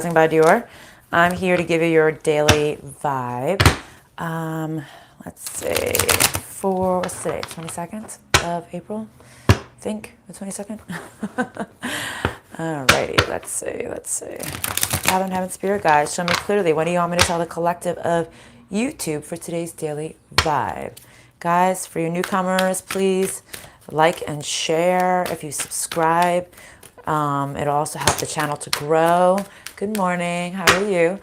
By DiOr. I'm here to give you your daily vibe. Let's see, what's today? 22nd of April, I think, the 22nd. Alrighty, let's see. Heaven, Spirit Guides, show me clearly. What do you want me to tell the collective of YouTube for today's daily vibe? Guys, for your newcomers, please like and share. If you subscribe, it'll also help the channel to grow. Good morning. How are you?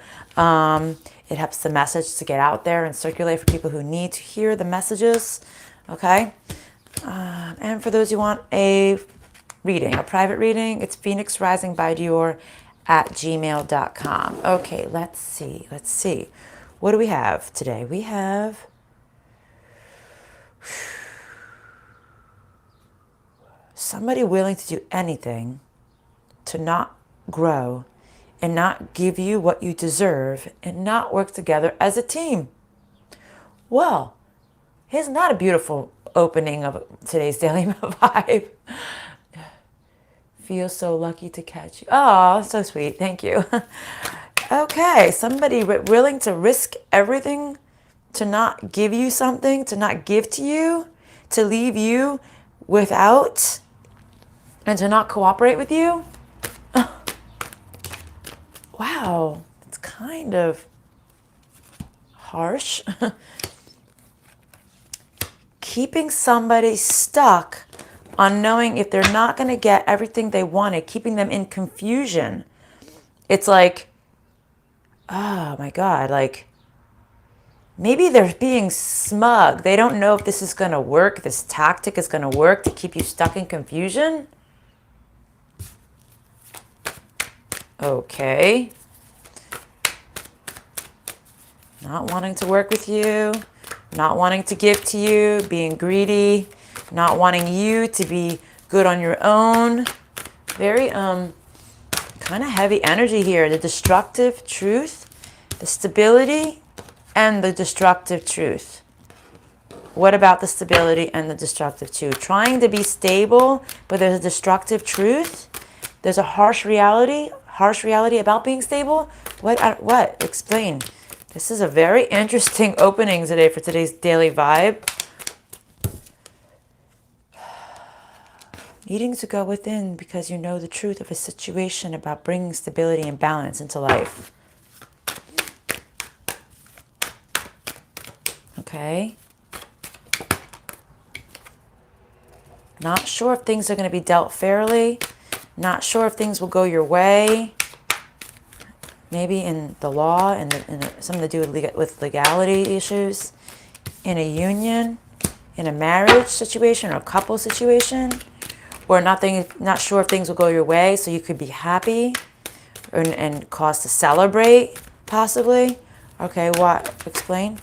It helps the message to get out there and circulate for people who need to hear the messages. Okay? And for those who want a reading, a private reading, it's phoenixrisingbydior at gmail.com. Okay, let's see. What do we have today? We have somebody willing to do anything to not grow and not give you what you deserve and not work together as a team. Well, here's not a beautiful opening of today's daily vibe. Feel so lucky to catch you. Oh, so sweet. Thank you. Okay, somebody willing to risk everything to not give you something, to not give to you, to leave you without, and to not cooperate with you. Wow, it's kind of harsh. Keeping somebody stuck on knowing if they're not going to get everything they wanted, keeping them in confusion. It's like, oh my God, like maybe they're being smug. They don't know if this is going to work, this tactic is going to work to keep you stuck in confusion. Okay. Not wanting to work with you, not wanting to give to you, being greedy, not wanting you to be good on your own. Very kind of heavy energy here. The destructive truth, the stability, and the destructive truth. What about the stability and the destructive truth? Trying to be stable, but there's a destructive truth. There's a harsh reality about being stable. What? Explain. This is a very interesting opening today for today's daily vibe. Needing to go within because you know the truth of a situation about bringing stability and balance into life. Okay. Not sure if things are going to be dealt fairly. Not sure if things will go your way. Maybe in the law and something to do with legality issues. In a union, in a marriage situation or a couple situation. Or not sure if things will go your way, so you could be happy and cause to celebrate, possibly. Okay, what? Explain.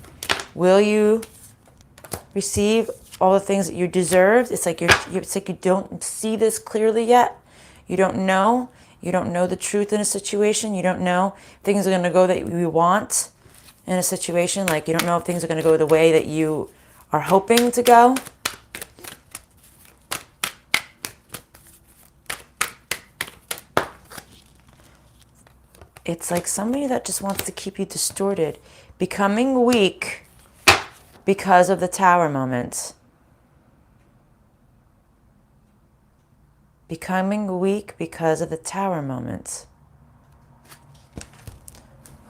Will you receive all the things that you deserve? It's like it's like you don't see this clearly yet. You don't know. You don't know the truth in a situation. You don't know if things are going to go that you want in a situation. Like you don't know if things are going to go the way that you are hoping to go. It's like somebody that just wants to keep you distorted, becoming weak because of the Tower moment. Becoming weak because of the Tower moment.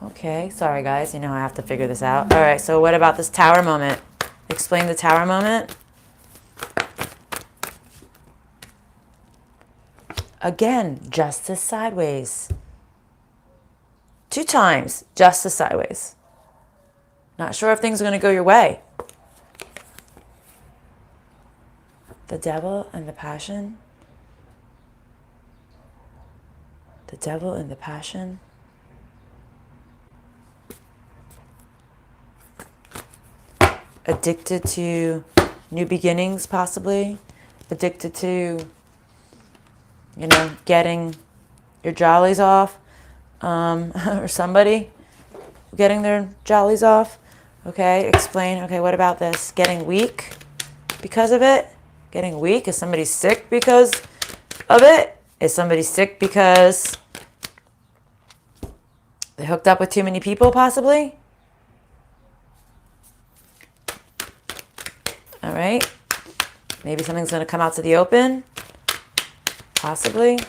Okay, sorry guys, I have to figure this out. All right, so what about this Tower moment? Explain the Tower moment. Again, justice sideways. 2 times, justice sideways. Not sure if things are going to go your way. The devil and the passion. The devil and the passion. Addicted to new beginnings, possibly. Addicted to, getting your jollies off. Or somebody getting their jollies off. Okay, explain. Okay, what about this? Getting weak because of it? Getting weak? Is somebody sick because of it? Is somebody sick because They hooked up with too many people, possibly. All right. Maybe something's going to come out to the open. Possibly.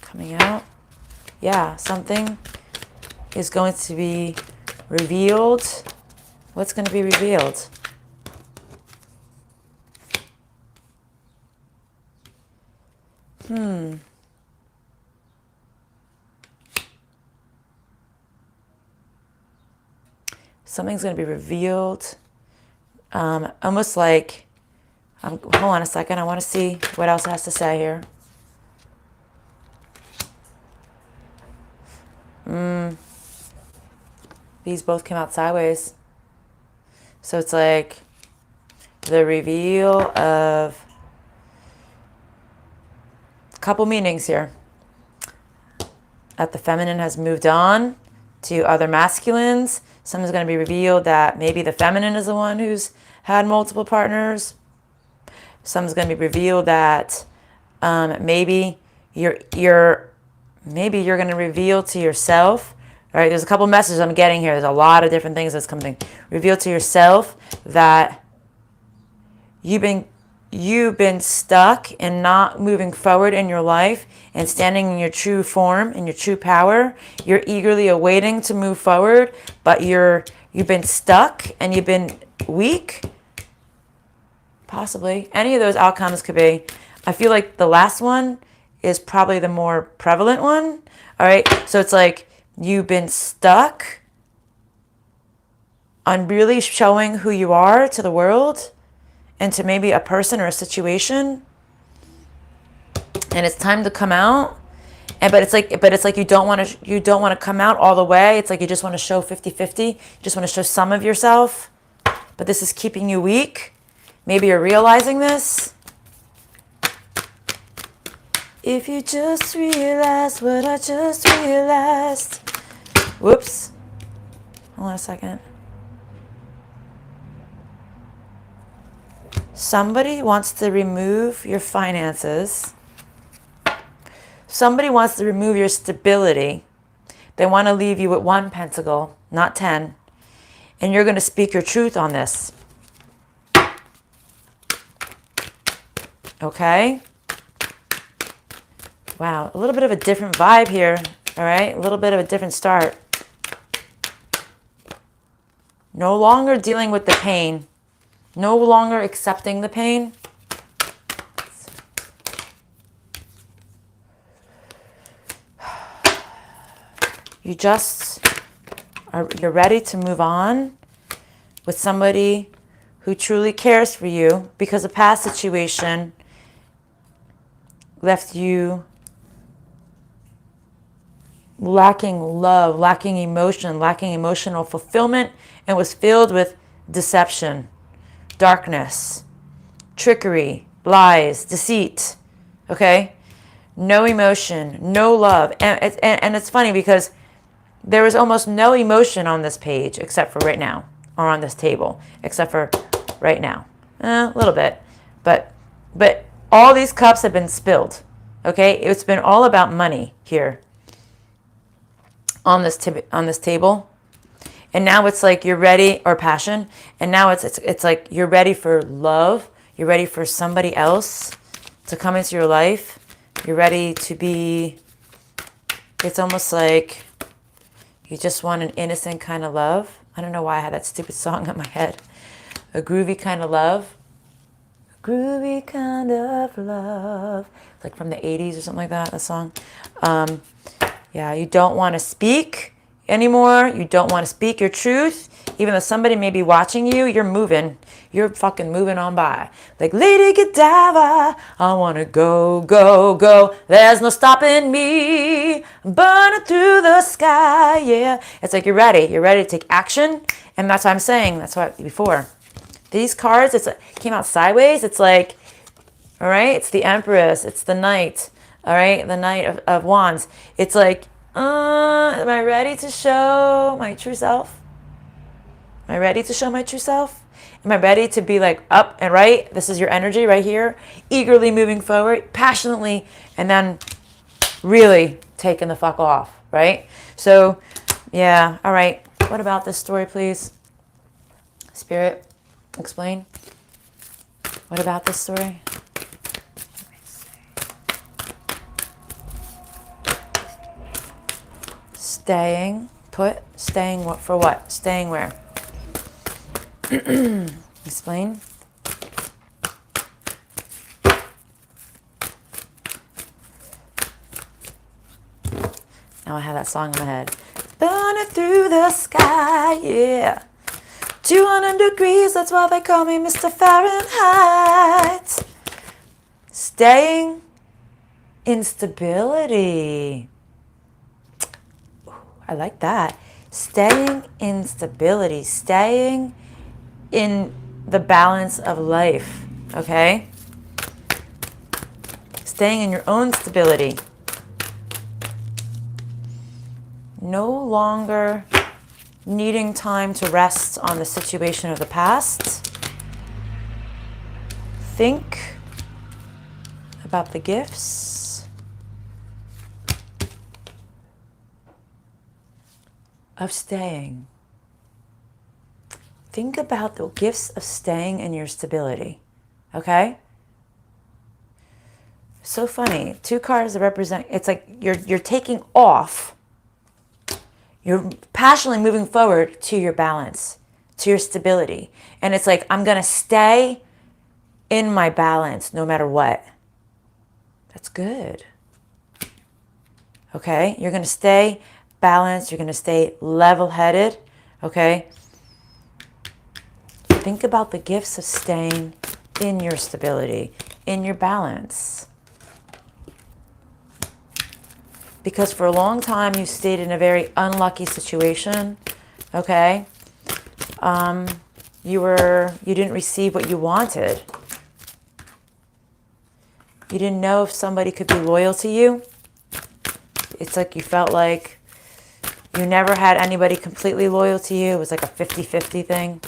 Coming out. Yeah, something is going to be revealed. What's going to be revealed? Something's going to be revealed. Almost like, hold on a second. I want to see what else it has to say here. These both came out sideways. So it's like the reveal of a couple meanings here. That the feminine has moved on to other masculines. Something's going to be revealed that maybe the feminine is the one who's had multiple partners. Something's going to be revealed that maybe you're going to reveal to yourself. All right, there's a couple messages I'm getting here. There's a lot of different things that's coming. Reveal to yourself that you've been stuck and not moving forward in your life and standing in your true form, in your true power. You're eagerly awaiting to move forward, but you've been stuck and you've been weak. Possibly. Any of those outcomes could be. I feel like the last one is probably the more prevalent one. All right. So it's like you've been stuck on really showing who you are to the world and to maybe a person or a situation. And it's time to come out. But it's like you don't want to come out all the way. It's like you just want to show 50-50. You just want to show some of yourself. But this is keeping you weak. Maybe you're realizing this. If you just realize what I just realized. Whoops. Hold on a second. Somebody wants to remove your finances. Somebody wants to remove your stability. They want to leave you with 1 pentacle, not 10. And you're going to speak your truth on this. Okay? Wow, a little bit of a different vibe here. All right? A little bit of a different start. No longer dealing with the pain. No longer accepting the pain. You're ready to move on with somebody who truly cares for you because a past situation left you lacking love, lacking emotion, lacking emotional fulfillment, and was filled with deception, darkness, trickery, lies, deceit. Okay? No emotion, no love. And it's funny because there was almost no emotion on this page except for right now, or on this table, except for right now. A little bit. But all these cups have been spilled. Okay? It's been all about money here on this table. And now it's like you're ready, or passion. And now it's like you're ready for love. You're ready for somebody else to come into your life. You're ready to be, it's almost like you just want an innocent kind of love. I don't know why I had that stupid song in my head. A groovy kind of love. A groovy kind of love. Like from the 80s or something like that song. Yeah, you don't want to speak anymore. You don't want to speak your truth. Even though somebody may be watching you, you're moving. You're fucking moving on by. Like Lady Godiva, I want to go, go, go. There's no stopping me. Burning through the sky, yeah. It's like you're ready. You're ready to take action. And that's what I'm saying. That's what before. These cards, it came out sideways. It's like, all right, it's the Empress. It's the Knight. All right, the Knight of Wands. It's like, am I ready to show my true self? Am I ready to show my true self? Am I ready to be like up and right? This is your energy right here. Eagerly moving forward, passionately, and then really taking the fuck off, right? So, yeah, all right. What about this story, please? Spirit, explain. What about this story? Staying put. Staying what for what? Staying where? Explain. Now I have that song in my head. Burning through the sky, yeah. 200 degrees, that's why they call me Mr. Fahrenheit. Staying in stability. I like that. Staying in stability. Staying in the balance of life, okay? Staying in your own stability. No longer needing time to rest on the situation of the past. Think about the gifts of staying. Think about the gifts of staying in your stability, okay? So funny. 2 cards that represent, it's like you're taking off. You're passionately moving forward to your balance, to your stability. And it's like, I'm going to stay in my balance no matter what. That's good. Okay? You're going to stay balanced. You're going to stay level-headed. Okay? Think about the gifts of staying in your stability, in your balance. Because for a long time you stayed in a very unlucky situation, okay? You didn't receive what you wanted. You didn't know if somebody could be loyal to you. It's like you felt like you never had anybody completely loyal to you. It was like a 50-50 thing.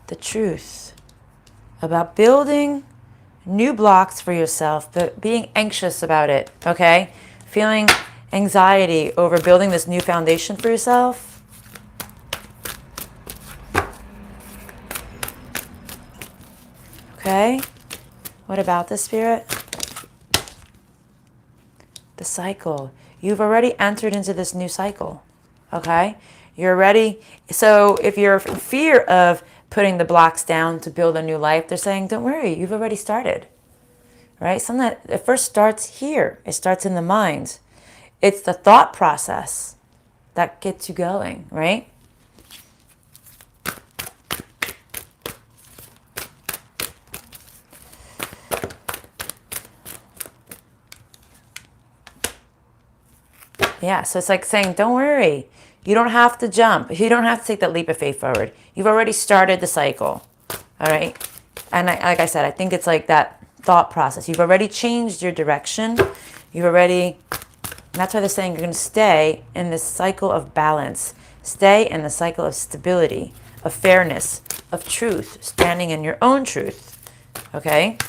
The truth about building new blocks for yourself, but being anxious about it, okay? Feeling anxiety over building this new foundation for yourself. Okay? What about the Spirit? The cycle. You've already entered into this new cycle, okay? You're ready. So if you're in fear of putting the blocks down to build a new life, they're saying, don't worry, you've already started, right? Something that it first starts here. It starts in the mind. It's the thought process that gets you going, right? Yeah, so it's like saying, don't worry. You don't have to jump. You don't have to take that leap of faith forward. You've already started the cycle, all right? And like I said, I think it's like that thought process. You've already changed your direction. You've already, and that's why they're saying you're going to stay in this cycle of balance. Stay in the cycle of stability, of fairness, of truth, standing in your own truth, okay?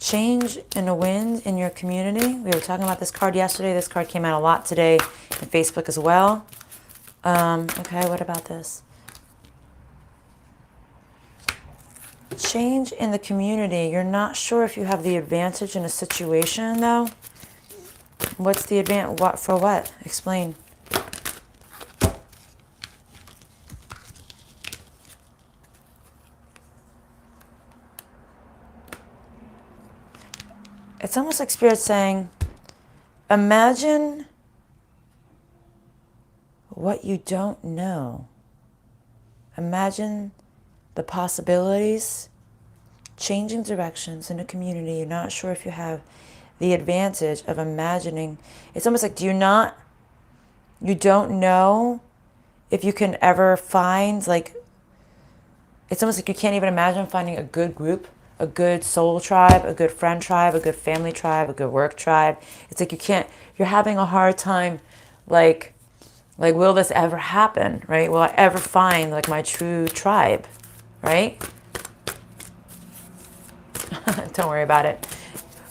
Change in the wind in your community. We were talking about this card yesterday. This card came out a lot today in Facebook as well. Okay, what about this? Change in the community. You're not sure if you have the advantage in a situation, though. What's the advantage? What for what? Explain. It's almost like Spirit saying, imagine what you don't know. Imagine the possibilities, changing directions in a community. You're not sure if you have the advantage of imagining. It's almost like, you don't know if you can ever find, like, it's almost like you can't even imagine finding a good group, a good soul tribe, a good friend tribe, a good family tribe, a good work tribe. It's like you're having a hard time Like, will this ever happen, right? Will I ever find like my true tribe, right? Don't worry about it.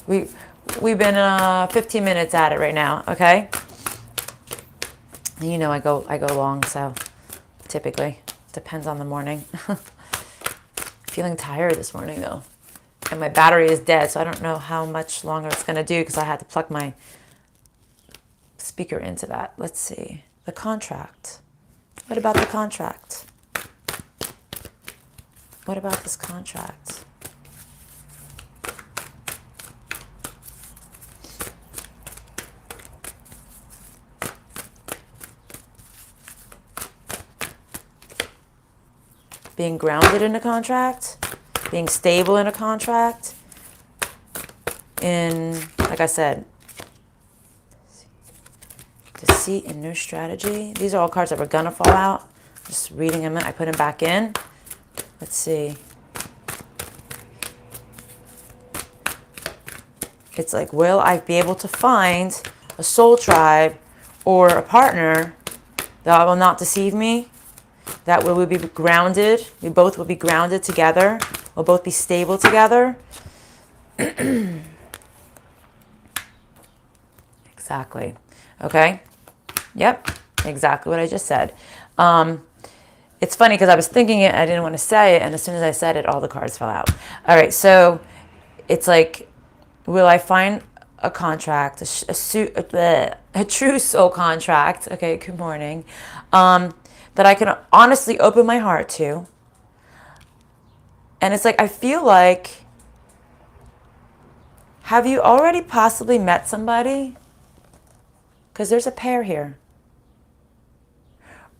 We've been 15 minutes at it right now, okay? You know I go long, so typically depends on the morning. Feeling tired this morning though, and my battery is dead, so I don't know how much longer it's gonna do because I had to plug my speaker into that. Let's see. The contract. What about the contract? What about this contract? Being grounded in a contract, being stable in a contract, in, like I said, deceit and no strategy. These are all cards that were gonna fall out. Just reading them, I put them back in. Let's see. It's like, will I be able to find a soul tribe or a partner that will not deceive me? That will we be grounded? We both will be grounded together. We'll both be stable together. Exactly. Okay. Yep. Exactly what I just said. It's funny because I was thinking it, I didn't want to say it, and as soon as I said it, all the cards fell out. All right. So it's like, will I find a contract, a true soul contract? Okay. Good morning. That I can honestly open my heart to. And it's like, I feel like, have you already possibly met somebody? Because there's a pair here.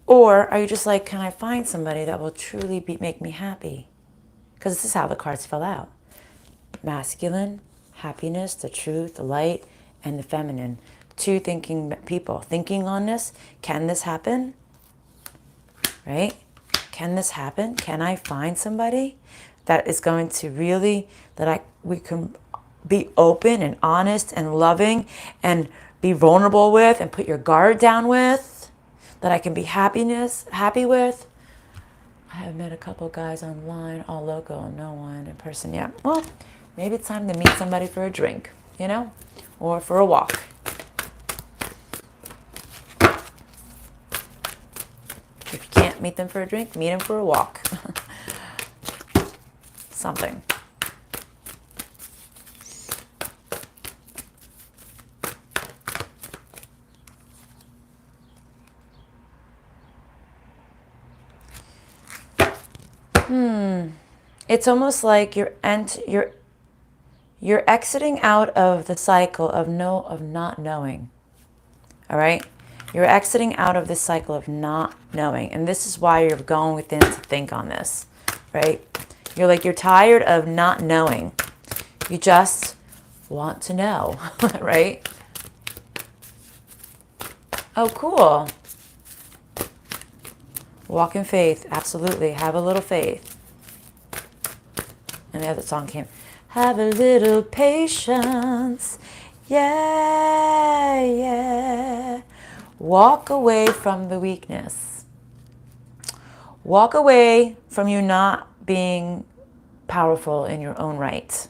Or are you just like, can I find somebody that will truly make me happy? Because this is how the cards fell out. Masculine, happiness, the truth, the light, and the feminine. Two thinking people. Thinking on this. Can this happen? Right? Can this happen? Can I find somebody that is going to really, we can be open and honest and loving and be vulnerable with and put your guard down with, that I can be happy with? I have met a couple guys online, all local, no one in person yet. Well, maybe it's time to meet somebody for a drink, you know, or for a walk. If you can't meet them for a drink, meet them for a walk. Something. It's almost like you're exiting out of the cycle of not knowing. All right? You're exiting out of this cycle of not knowing. And this is why you're going within to think on this, right? You're tired of not knowing. You just want to know, right? Oh, cool. Walk in faith. Absolutely. Have a little faith. And the other song came. Have a little patience. Yeah, yeah. Walk away from the weakness. Walk away from you not being powerful in your own right.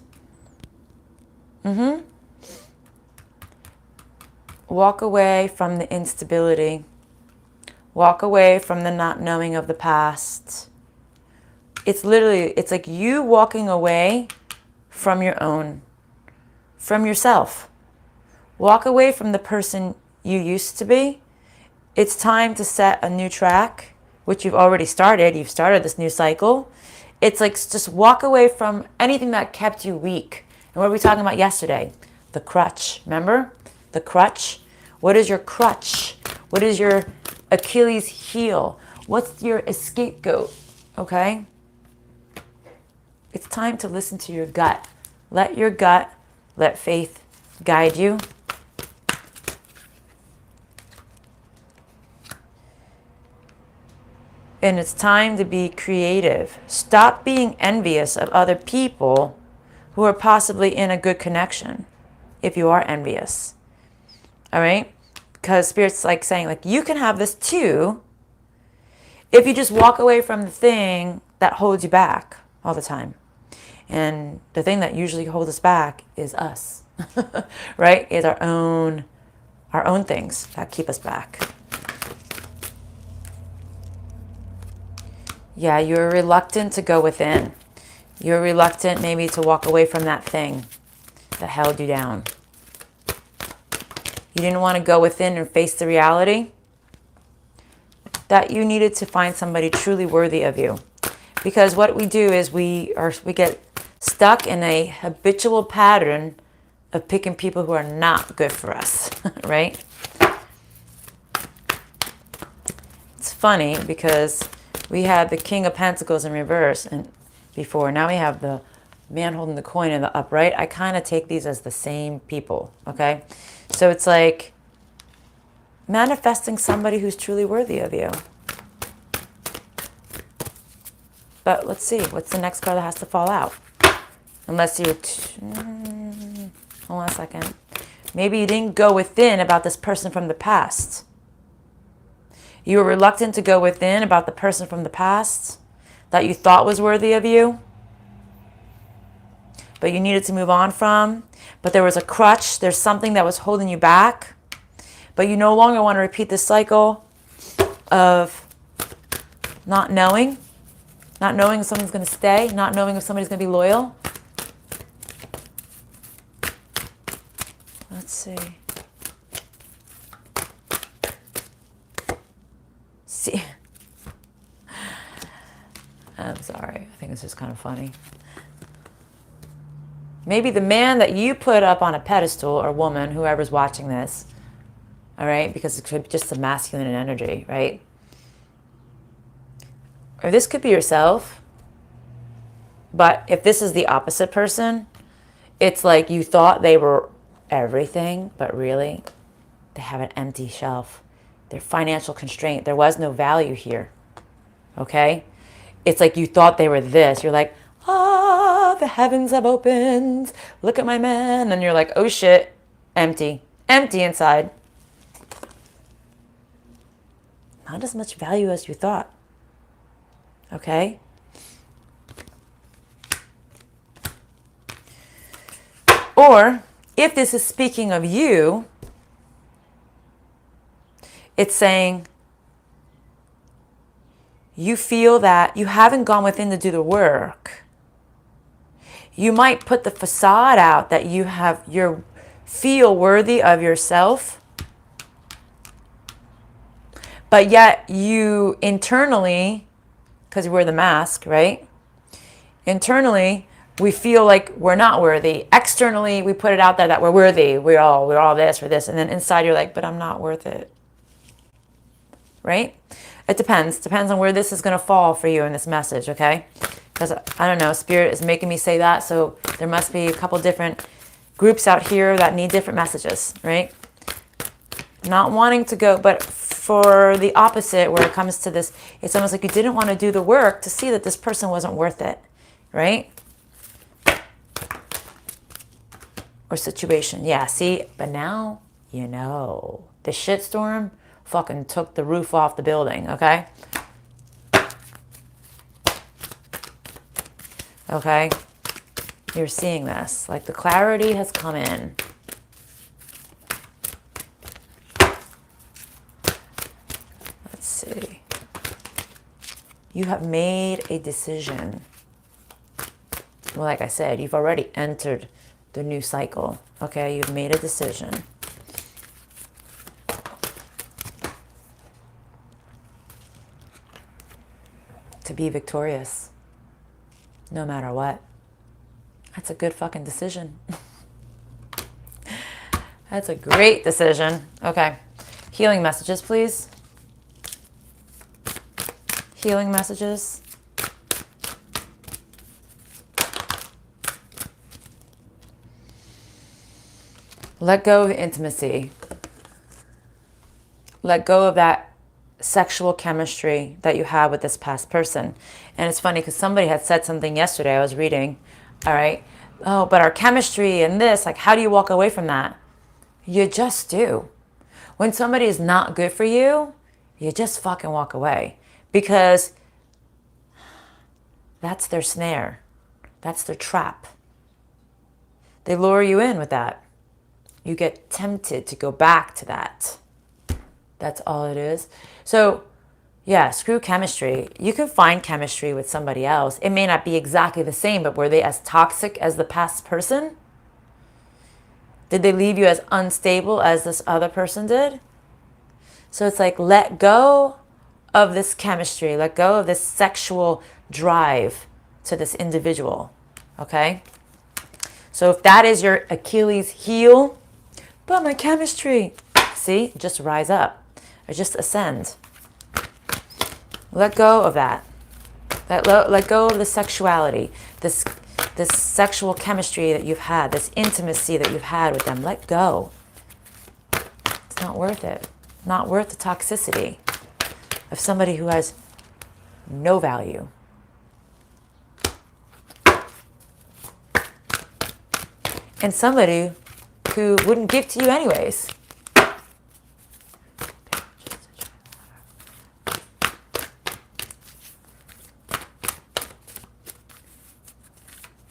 Walk away from the instability. Walk away from the not knowing of the past. It's like you walking away from yourself. Walk away from the person you used to be. It's time to set a new track, which you've already started. You've started this new cycle. It's like just walk away from anything that kept you weak. And what were we talking about yesterday? The crutch. Remember? The crutch. What is your crutch? What is your Achilles heel? What's your scapegoat? Okay? It's time to listen to your gut. Let your gut, let faith guide you. And it's time to be creative. Stop being envious of other people who are possibly in a good connection, if you are envious. All right? because Spirit's like saying, like, you can have this too if you just walk away from the thing that holds you back all the time. And the thing that usually holds us back is us, right? Is our own things that keep us back. Yeah, you're reluctant to go within. You're reluctant maybe to walk away from that thing that held you down. You didn't want to go within and face the reality that you needed to find somebody truly worthy of you. Because what we do is we get stuck in a habitual pattern of picking people who are not good for us, right? It's funny because we had the King of Pentacles in reverse and before. Now we have the man holding the coin in the upright. I kind of take these as the same people, okay? So it's like manifesting somebody who's truly worthy of you. But let's see, what's the next card that has to fall out? Unless you, hold on a second. Maybe you didn't go within about this person from the past. You were reluctant to go within about the person from the past that you thought was worthy of you, but you needed to move on from. But there was a crutch. There's something that was holding you back. But you no longer want to repeat this cycle of not knowing if someone's going to stay, not knowing if somebody's going to be loyal. Let's see. I'm sorry. I think it's just kind of funny. Maybe the man that you put up on a pedestal, or woman, whoever's watching this, all right, because it could be just the masculine energy, right? Or this could be yourself. But if this is the opposite person, it's like you thought they were everything, but really they have an empty shelf. They're financial constraint. There was no value here. Okay? It's like you thought they were this. You're like, the heavens have opened. Look at my man. And you're like, oh shit, empty. Empty inside. Not as much value as you thought. Okay? Or, if this is speaking of you, it's saying you feel that you haven't gone within to do the work. You might put the facade out that you feel worthy of yourself, but yet you internally, because you wear the mask, right? Internally, we feel like we're not worthy. Externally, we put it out there that we're worthy. We're all this, we're this. And then inside you're like, but I'm not worth it. Right? It depends. Depends on where this is going to fall for you in this message, okay? Because, I don't know, Spirit is making me say that, so there must be a couple different groups out here that need different messages, right? Not wanting to go, but for the opposite, where it comes to this, it's almost like you didn't want to do the work to see that this person wasn't worth it, right? Or situation. Yeah, see, but now you know. The shitstorm fucking took the roof off the building, okay? Okay? You're seeing this. Like the clarity has come in. Let's see. You have made a decision. Well, like I said, you've already entered the new cycle. Okay, you've made a decision. To be victorious. No matter what. That's a good fucking decision. That's a great decision. Okay. Healing messages, please. Healing messages. Let go of intimacy. Let go of that sexual chemistry that you have with this past person. And it's funny because somebody had said something yesterday I was reading. All right. Oh, but our chemistry and this, like, how do you walk away from that? You just do. When somebody is not good for you, you just fucking walk away, because that's their snare. That's their trap. They lure you in with that. You get tempted to go back to that. That's all it is. So yeah, screw chemistry. You can find chemistry with somebody else. It may not be exactly the same, but were they as toxic as the past person? Did they leave you as unstable as this other person did? So it's like, let go of this chemistry. Let go of this sexual drive to this individual. Okay? So if that is your Achilles heel, but my chemistry, see, just rise up or just ascend. Let go of that. Let go of the sexuality, this sexual chemistry that you've had, this intimacy that you've had with them. Let go. It's not worth it. Not worth the toxicity of somebody who has no value. And somebody who wouldn't give to you anyways.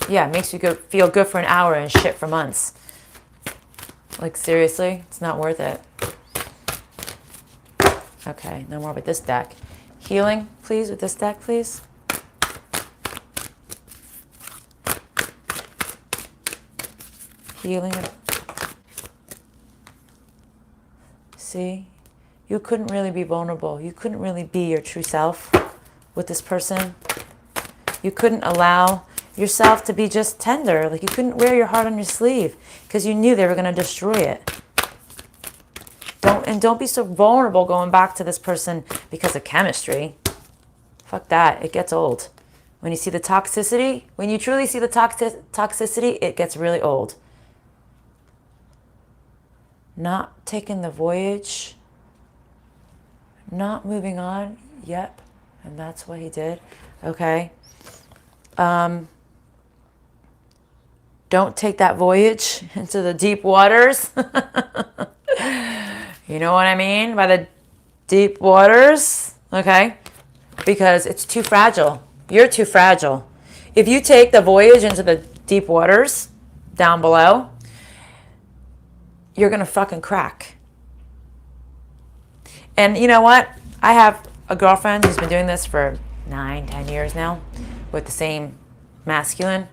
Yeah, it makes you feel good for an hour and shit for months. Like, seriously, it's not worth it. Okay, no more with this deck. Healing, please, with this deck, please. Healing. See? You couldn't really be vulnerable. You couldn't really be your true self with this person. You couldn't allow yourself to be just tender. Like, you couldn't wear your heart on your sleeve because you knew they were going to destroy it. Don't be so vulnerable going back to this person because of chemistry. Fuck that. It gets old. When you see the toxicity, when you truly see the toxicity, it gets really old. Not taking the voyage, not moving on. Yep. And that's what he did. Okay. Don't take that voyage into the deep waters. You know what I mean by the deep waters? Okay. Because it's too fragile. You're too fragile. If you take the voyage into the deep waters down below, you're going to fucking crack. And you know what? I have a girlfriend who's been doing this for 9-10 years now with the same masculine.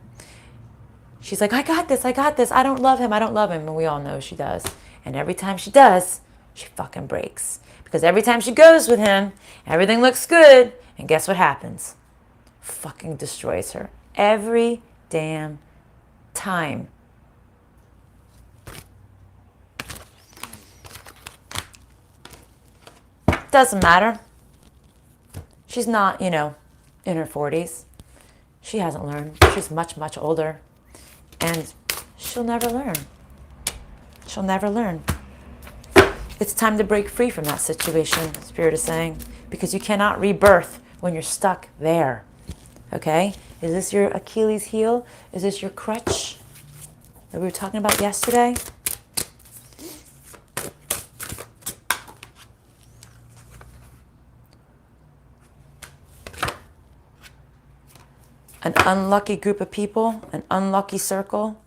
She's like, I got this. I don't love him. And we all know she does. And every time she does, she fucking breaks. Because every time she goes with him, everything looks good. And guess what happens? Fucking destroys her. Every damn time. Doesn't matter. She's not, in her 40s. She hasn't learned. She's much, much older. And she'll never learn. She'll never learn. It's time to break free from that situation, Spirit is saying. Because you cannot rebirth when you're stuck there. Okay? Is this your Achilles heel? Is this your crutch that we were talking about yesterday? An unlucky group of people, an unlucky circle.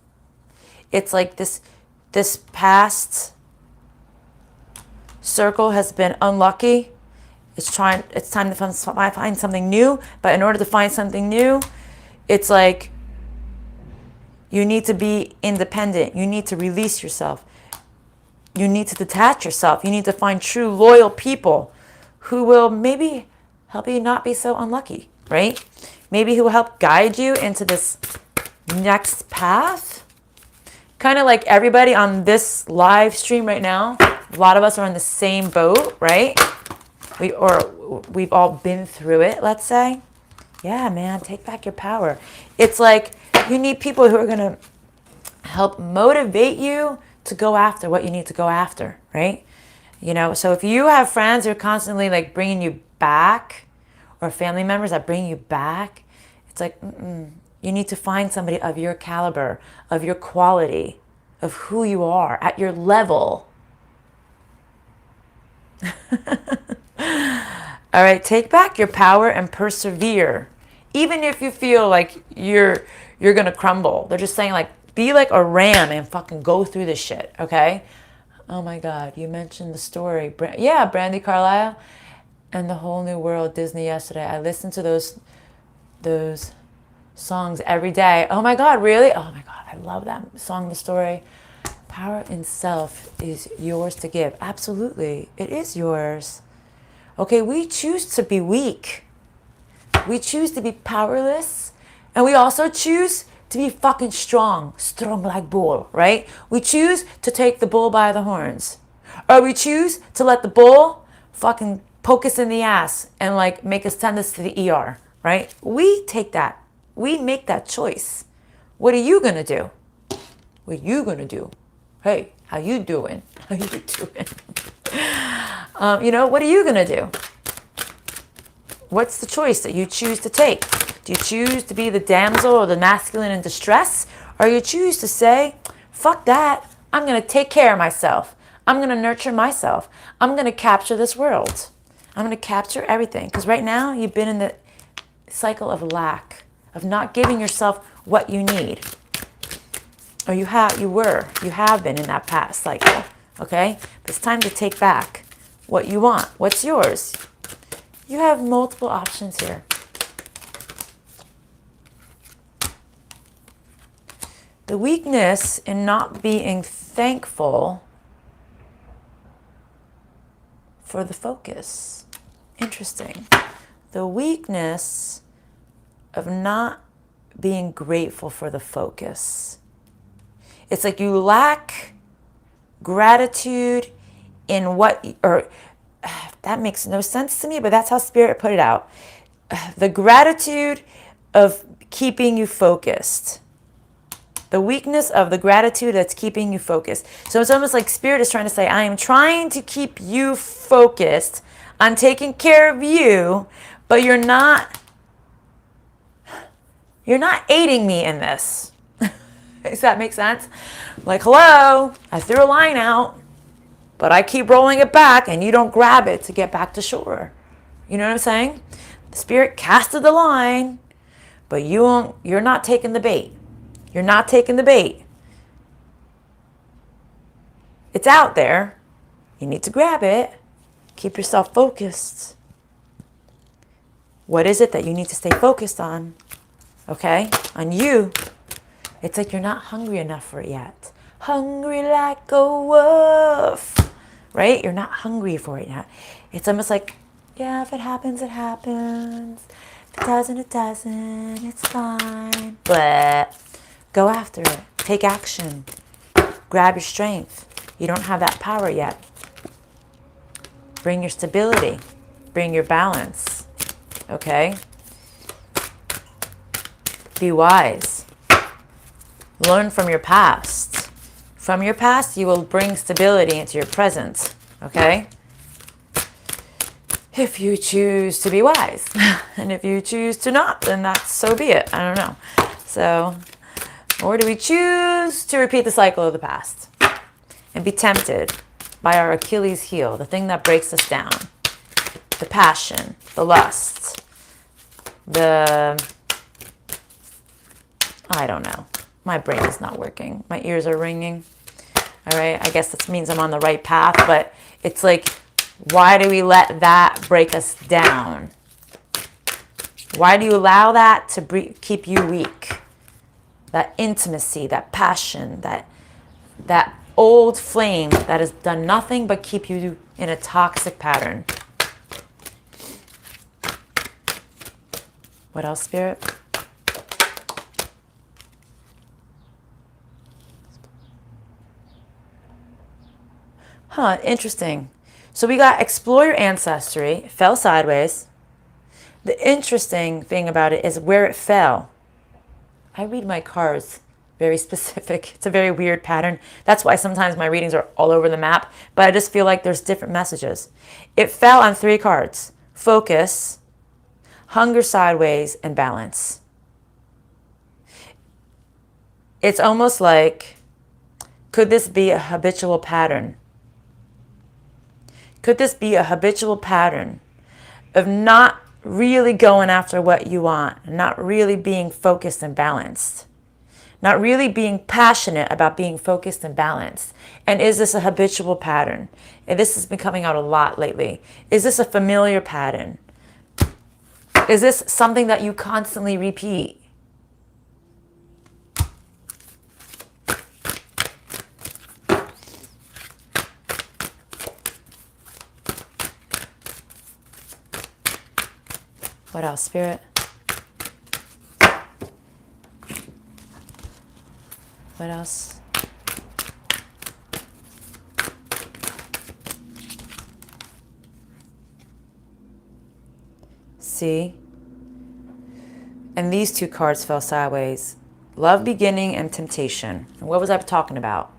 It's like this past circle has been unlucky. It's time to find something new. But in order to find something new, it's like you need to be independent. You need to release yourself. You need to detach yourself. You need to find true loyal people who will maybe help you not be so unlucky, right? Maybe who will help guide you into this next path. Kind of like everybody on this live stream right now. A lot of us are in the same boat, right? We've all been through it, let's say. Yeah, man, take back your power. It's like you need people who are going to help motivate you to go after what you need to go after, right? So if you have friends who are constantly like bringing you back, or family members that bring you back, it's like, you need to find somebody of your caliber, of your quality, of who you are, at your level. All right, take back your power and persevere. Even if you feel like you're going to crumble. They're just saying like, be like a ram and fucking go through this shit, okay? Oh my God, you mentioned the story. Yeah, Brandy Carlisle and The Whole New World, Disney yesterday. I listened to those songs every day. Oh my God, really? Oh my God, I love that song, the story. Power in self is yours to give. Absolutely, it is yours. Okay, we choose to be weak. We choose to be powerless. And we also choose to be fucking strong. Strong like bull, right? We choose to take the bull by the horns. Or we choose to let the bull fucking poke us in the ass and like make us send us to the ER, right? We take that. We make that choice. What are you going to do? What are you going to do? Hey, how you doing? How you doing? What are you going to do? What's the choice that you choose to take? Do you choose to be the damsel or the masculine in distress? Or you choose to say, fuck that. I'm going to take care of myself. I'm going to nurture myself. I'm going to capture this world. I'm going to capture everything. Because right now you've been in the cycle of lack, of not giving yourself what you need. Or you have been in that past cycle, okay? But it's time to take back what you want, what's yours. You have multiple options here. The weakness in not being thankful for the focus. Interesting. The weakness of not being grateful for the focus. It's like you lack gratitude in that makes no sense to me, but that's how Spirit put it out. The gratitude of keeping you focused. The weakness of the gratitude that's keeping you focused. So it's almost like Spirit is trying to say, I am trying to keep you focused on taking care of you, but you're not aiding me in this. Does that make sense? Like, hello, I threw a line out, but I keep rolling it back and you don't grab it to get back to shore. You know what I'm saying? The Spirit casted the line, but you're not taking the bait. You're not taking the bait. It's out there. You need to grab it. Keep yourself focused. What is it that you need to stay focused on? Okay? On you. It's like you're not hungry enough for it yet. Hungry like a wolf. Right? You're not hungry for it yet. It's almost like, yeah, if it happens, it happens. If it doesn't, it doesn't. It's fine. But go after it. Take action. Grab your strength. You don't have that power yet. Bring your stability. Bring your balance. Okay? Be wise. Learn from your past. From your past, you will bring stability into your present. Okay? If you choose to be wise. And if you choose to not, then that's so be it. I don't know. So, or do we choose to repeat the cycle of the past and be tempted by our Achilles heel, the thing that breaks us down, the passion, the lust, I don't know. My brain is not working. My ears are ringing. All right. I guess this means I'm on the right path, but it's like, why do we let that break us down? Why do you allow that to keep you weak? That intimacy, that passion, that old flame that has done nothing but keep you in a toxic pattern. What else, Spirit? Huh, interesting. So we got explore your ancestry. It fell sideways. The interesting thing about it is where it fell. I read my cards very specific. It's a very weird pattern. That's why sometimes my readings are all over the map, but I just feel like there's different messages. It fell on 3 cards. Focus, hunger sideways, and balance. It's almost like, could this be a habitual pattern? Could this be a habitual pattern of not really going after what you want, not really being focused and balanced, not really being passionate about being focused and balanced? And is this a habitual pattern? And this has been coming out a lot lately. Is this a familiar pattern? Is this something that you constantly repeat? What else, Spirit? What else? See? And these two cards fell sideways. Love beginning and temptation. And what was I talking about?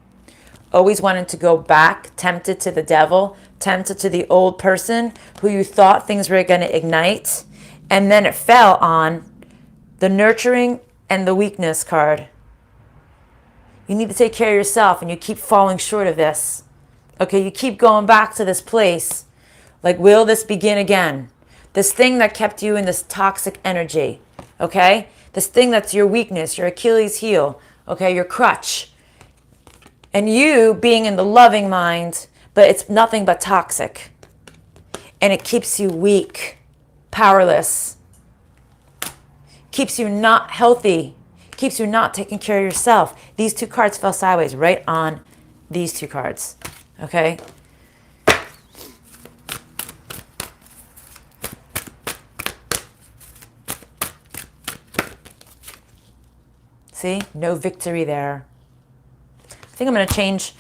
Always wanting to go back, tempted to the devil, tempted to the old person who you thought things were going to ignite. And then it fell on the nurturing and the weakness card. You need to take care of yourself, and you keep falling short of this. Okay, you keep going back to this place. Like, will this begin again? This thing that kept you in this toxic energy. Okay? This thing that's your weakness, your Achilles heel. Okay, your crutch. And you being in the loving mind, but it's nothing but toxic. And it keeps you weak, powerless. Keeps you not healthy. Keeps you not taking care of yourself. These two cards fell sideways right on these two cards. Okay? See? No victory there. I think I'm going to change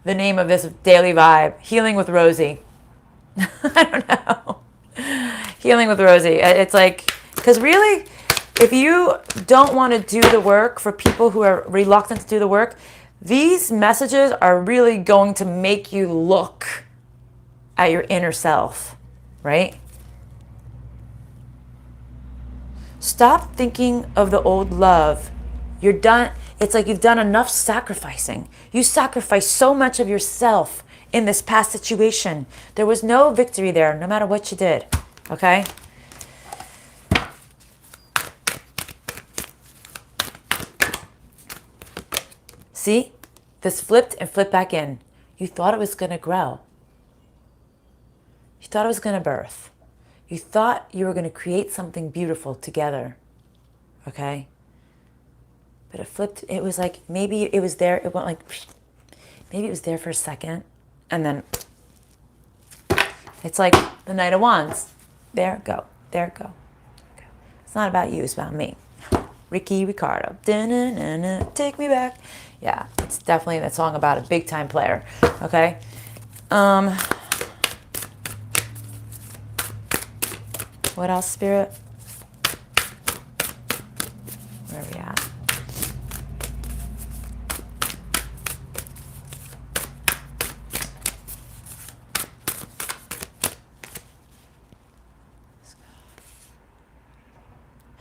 the name of this daily vibe. Healing with Rosie. I don't know. Healing with Rosie. It's like, because really, if you don't want to do the work, for people who are reluctant to do the work, these messages are really going to make you look at your inner self, right? Stop thinking of the old love. You're done. It's like you've done enough sacrificing. You sacrificed so much of yourself in this past situation. There was no victory there, no matter what you did. Okay? See? This flipped and flipped back in. You thought it was going to grow. You thought it was going to birth. You thought you were going to create something beautiful together. Okay? But it flipped. It was like, maybe it was there. It went like, maybe it was there for a second. And then it's like the Knight of Wands. There, go. There, go. Okay. It's not about you. It's about me. Ricky Ricardo. Da-na-na-na, take me back. Yeah, it's definitely that song about a big time player. Okay? What else, Spirit? Where are we at?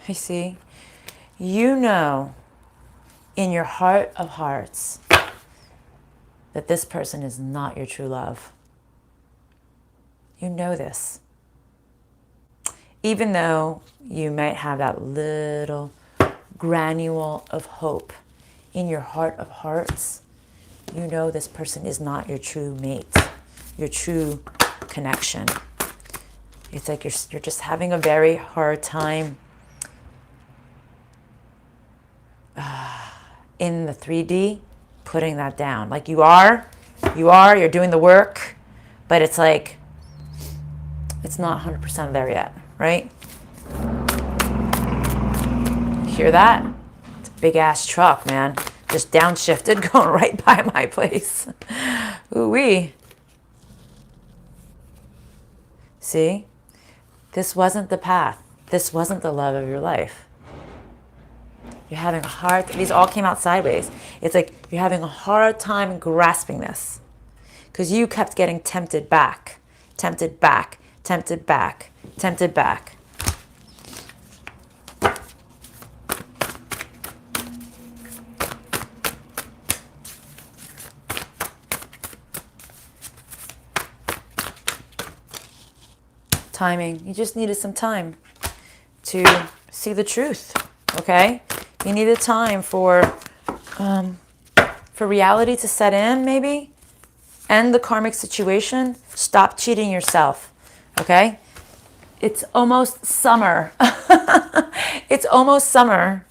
I see. You know in your heart of hearts that this person is not your true love. You know this. Even though you might have that little granule of hope in your heart of hearts, you know this person is not your true mate, your true connection. It's like you're just having a very hard time in the 3D putting that down. Like you're doing the work, but it's like, it's not 100% there yet, right? Hear that? It's a big ass truck, man. Just downshifted, going right by my place. Ooh-wee. See? This wasn't the path. This wasn't the love of your life. You're having a hard, these all came out sideways. It's like you're having a hard time grasping this because you kept getting tempted back, tempted back, tempted back, tempted back. timing. You just needed some time to see the truth, okay? You needed time for reality to set in, maybe. End the karmic situation. Stop cheating yourself, okay? It's almost summer. It's almost summer.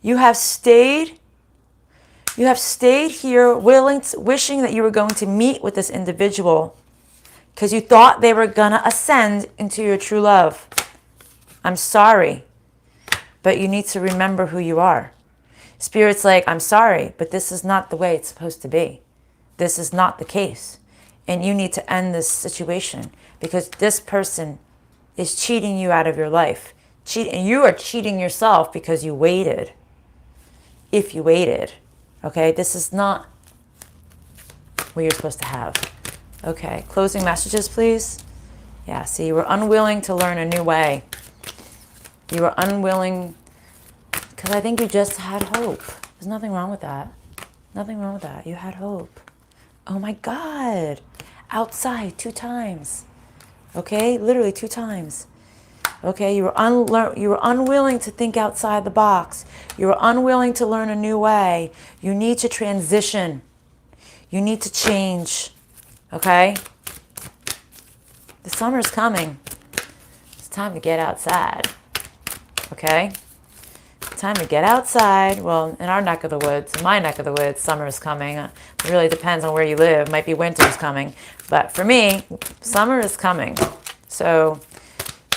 You have stayed here wishing that you were going to meet with this individual because you thought they were going to ascend into your true love. I'm sorry, but you need to remember who you are. Spirit's like, I'm sorry, but this is not the way it's supposed to be. This is not the case. And you need to end this situation because this person is cheating you out of your life. And you are cheating yourself because you waited. If you waited. Okay, this is not what you're supposed to have. Okay, closing messages, please. Yeah, see, you were unwilling to learn a new way. You were unwilling, because I think you just had hope. There's nothing wrong with that. Nothing wrong with that. You had hope. Oh my God. Outside 2 times. Okay, literally 2 times. Okay, you were unwilling to think outside the box. You were unwilling to learn a new way. You need to transition. You need to change. Okay? The summer's coming. It's time to get outside. Okay? Time to get outside. Well, in our neck of the woods, in my neck of the woods, summer is coming. It really depends on where you live. It might be winter's coming. But for me, summer is coming. So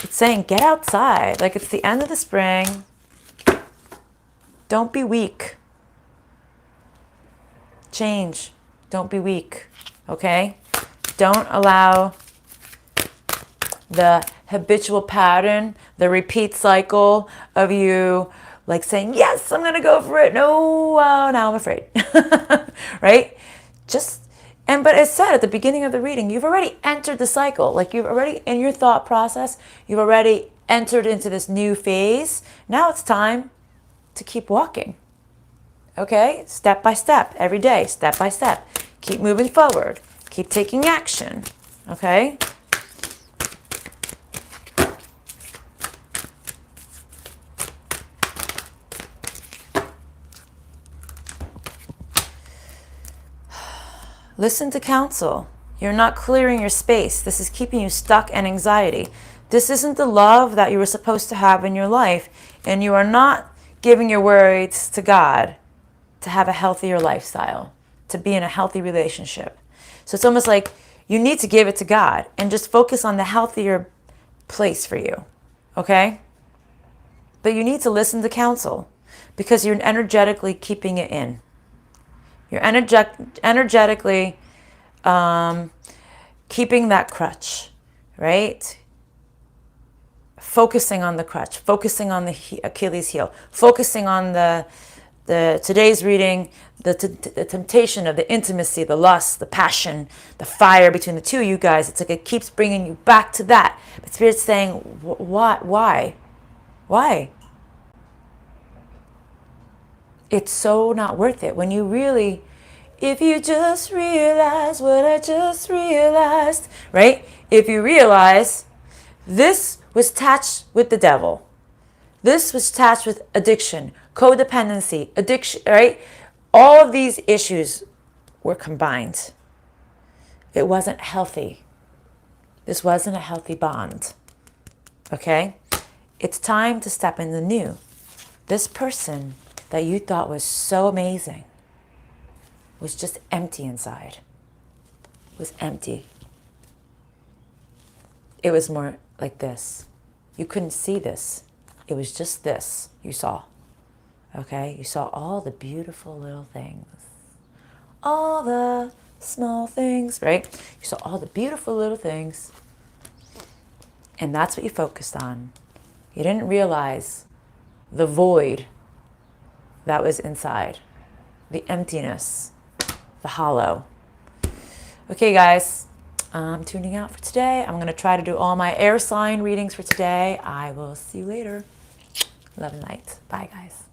it's saying get outside. Like it's the end of the spring. Don't be weak. Change. Don't be weak. Okay? Don't allow the habitual pattern, the repeat cycle of you like saying, yes, I'm going to go for it. No, now I'm afraid. Right? But it said at the beginning of the reading, you've already entered the cycle. Like you've already, in your thought process, you've already entered into this new phase. Now it's time to keep walking. Okay? Step by step, every day, step by step. Keep moving forward. Keep taking action. Okay? Listen to counsel. You're not clearing your space. This is keeping you stuck in anxiety. This isn't the love that you were supposed to have in your life, and you are not giving your words to God to have a healthier lifestyle, to be in a healthy relationship. So it's almost like you need to give it to God and just focus on the healthier place for you, okay? But you need to listen to counsel because you're energetically keeping it in. You're energetically keeping that crutch, right? Focusing on the crutch, focusing on the Achilles heel, focusing on the today's reading, the temptation of the intimacy, the lust, the passion, the fire between the two of you guys. It's like it keeps bringing you back to that. But Spirit's saying, what? Why? It's so not worth it when you really, if you just realize what I just realized, right? If you realize this was attached with the devil. This was attached with addiction, codependency, addiction, right? All of these issues were combined. It wasn't healthy. This wasn't a healthy bond. Okay? It's time to step in the new. This person that you thought was so amazing was just empty inside. It was empty. It was more like this. You couldn't see this. It was just this you saw. Okay? You saw all the beautiful little things. All the small things, right? You saw all the beautiful little things. And that's what you focused on. You didn't realize the void that was inside. The emptiness. The hollow. Okay, guys. I'm tuning out for today. I'm going to try to do all my air sign readings for today. I will see you later. Love and light. Bye, guys.